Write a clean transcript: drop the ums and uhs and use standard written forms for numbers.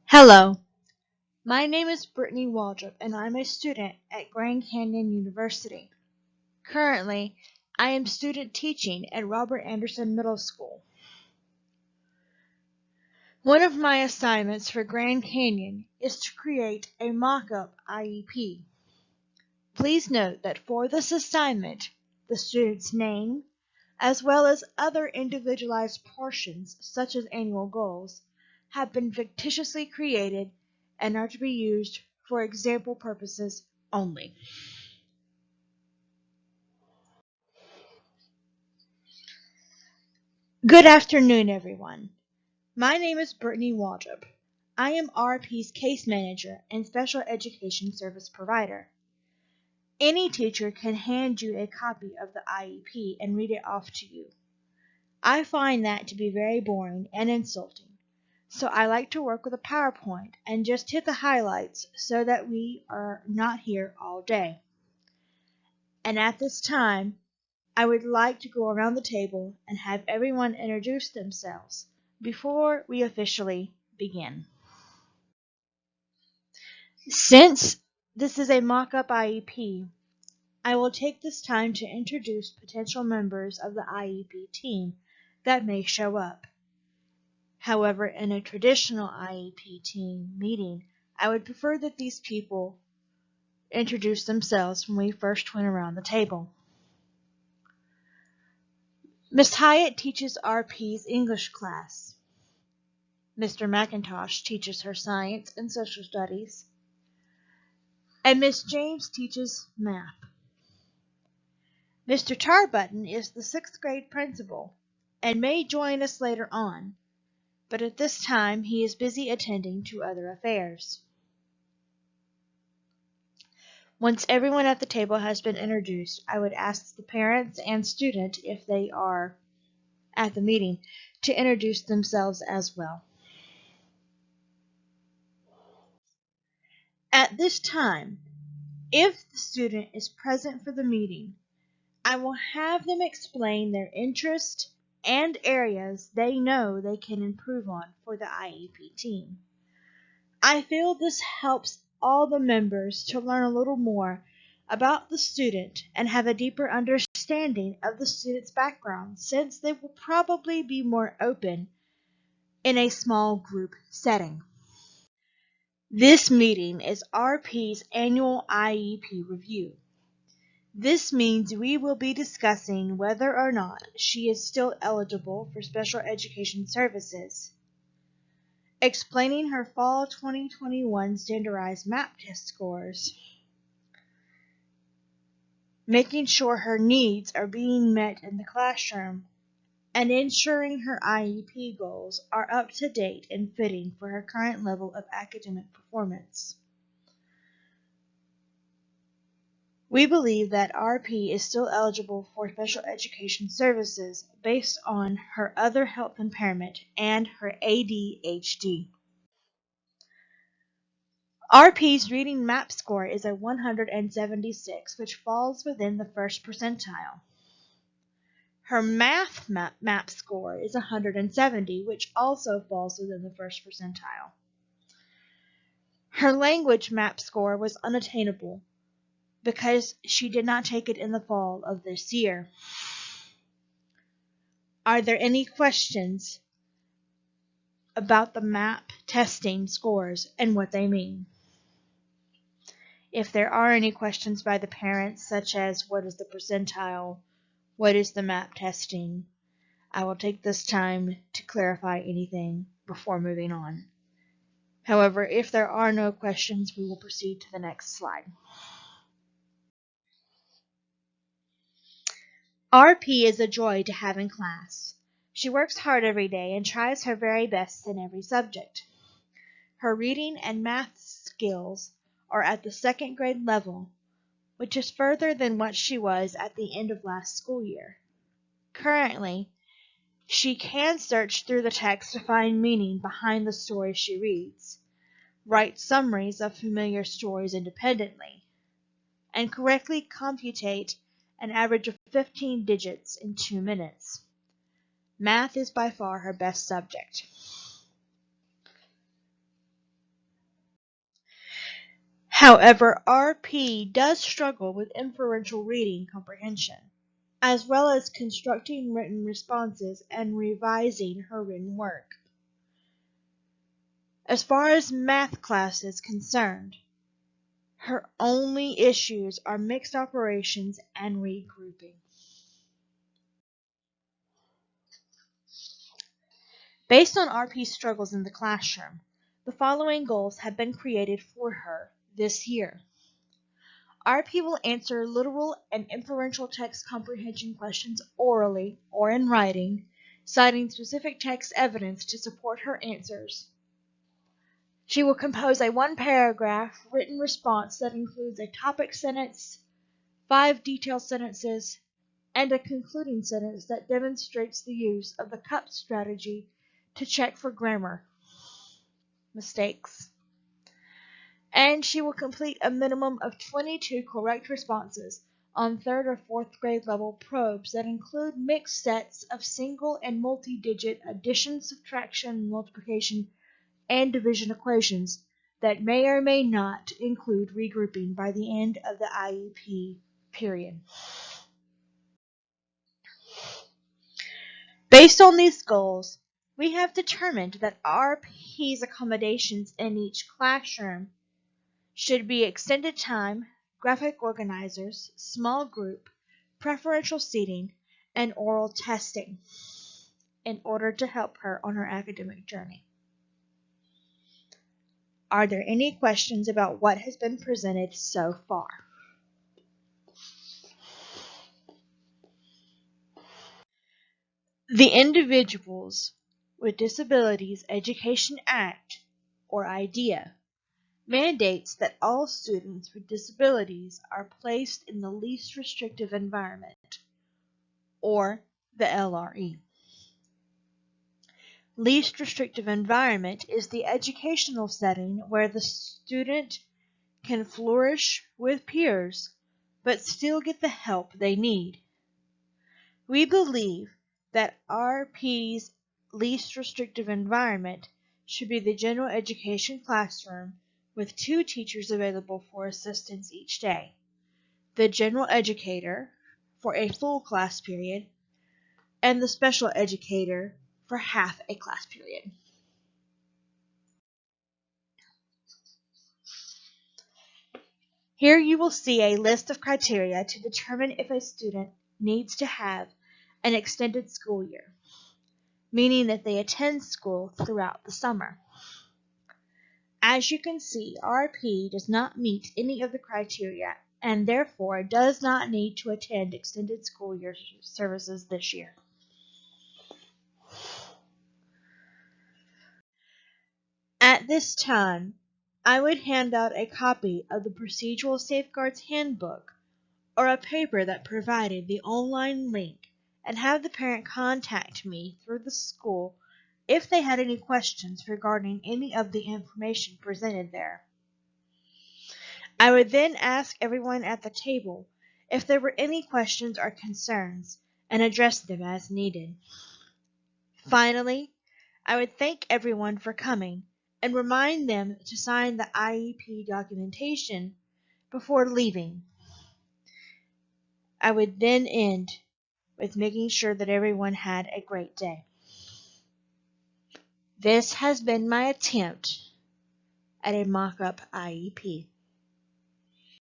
Hello, my name is Brittanie Waldrop, and I'm a student at Grand Canyon University. Currently, I am student teaching at Robert Anderson Middle School. One of my assignments for Grand Canyon is to create a mock-up IEP. Please note that for this assignment, the student's name, as well as other individualized portions such as annual goals, have been fictitiously created and are to be used for example purposes only. Good afternoon, everyone. My name is Brittanie Waldrop. I am RP's case manager and special education service provider. Any teacher can hand you a copy of the IEP and read it off to you. I find that to be very boring and insulting, so I like to work with a PowerPoint and just hit the highlights so that we are not here all day. And at this time, I would like to go around the table and have everyone introduce themselves before we officially begin. Since this is a mock-up IEP, I will take this time to introduce potential members of the IEP team that may show up. However, in a traditional IEP team meeting, I would prefer that these people introduce themselves when we first went around the table. Ms. Hyatt teaches RP's English class. Mr. McIntosh teaches her science and social studies. And Miss James teaches math. Mr. Tarbutton is the 6th grade principal and may join us later on, but at this time he is busy attending to other affairs. Once everyone at the table has been introduced, I would ask the parents and student, if they are at the meeting, to introduce themselves as well. At this time, if the student is present for the meeting, I will have them explain their interest and areas they know they can improve on for the IEP team. I feel this helps all the members to learn a little more about the student and have a deeper understanding of the student's background, since they will probably be more open in a small group setting. This meeting is RP's annual IEP review. This means we will be discussing whether or not she is still eligible for special education services, explaining her fall 2021 standardized MAP test scores, making sure her needs are being met in the classroom, and ensuring her IEP goals are up to date and fitting for her current level of academic performance. We believe that RP is still eligible for special education services based on her other health impairment and her ADHD. RP's reading MAP score is a 176, which falls within the first percentile. Her math MAP score is 170, which also falls within the first percentile. Her language MAP score was unattainable because she did not take it in the fall of this year. Are there any questions about the MAP testing scores and what they mean? If there are any questions by the parents, such as what is the percentile, what is the MAP testing, I will take this time to clarify anything before moving on. However, if there are no questions, we will proceed to the next slide. RP is a joy to have in class. She works hard every day and tries her very best in every subject. Her reading and math skills are at the 2nd grade level, which is further than what she was at the end of last school year. Currently, she can search through the text to find meaning behind the stories she reads, write summaries of familiar stories independently, and correctly computate an average of 15 digits in 2 minutes. Math is by far her best subject. However, RP does struggle with inferential reading comprehension, as well as constructing written responses and revising her written work. As far as math class is concerned, her only issues are mixed operations and regrouping. Based on RP's struggles in the classroom, the following goals have been created for her this year. RP will answer literal and inferential text comprehension questions orally or in writing, citing specific text evidence to support her answers. She will compose a one-paragraph written response that includes a topic sentence, 5 detailed sentences, and a concluding sentence that demonstrates the use of the cup strategy to check for grammar mistakes. And she will complete a minimum of 22 correct responses on 3rd or 4th grade level probes that include mixed sets of single and multi-digit addition, subtraction, multiplication, and division equations that may or may not include regrouping by the end of the IEP period. Based on these goals, we have determined that RP's accommodations in each classroom should be extended time, graphic organizers, small group, preferential seating, and oral testing in order to help her on her academic journey. Are there any questions about what has been presented so far? The Individuals with Disabilities Education Act, or IDEA, mandates that all students with disabilities are placed in the least restrictive environment, or the LRE. Least restrictive environment is the educational setting where the student can flourish with peers but still get the help they need. We believe that RP's least restrictive environment should be the general education classroom with 2 teachers available for assistance each day, the general educator for a full class period, and the special educator for half a class period. Here you will see a list of criteria to determine if a student needs to have an extended school year, meaning that they attend school throughout the summer. As you can see, RP does not meet any of the criteria and therefore does not need to attend extended school year services this year. At this time, I would hand out a copy of the Procedural Safeguards Handbook or a paper that provided the online link and have the parent contact me through the school if they had any questions regarding any of the information presented there. I would then ask everyone at the table if there were any questions or concerns and address them as needed. Finally, I would thank everyone for coming and remind them to sign the IEP documentation before leaving. I would then end with making sure that everyone had a great day. This has been my attempt at a mock-up IEP.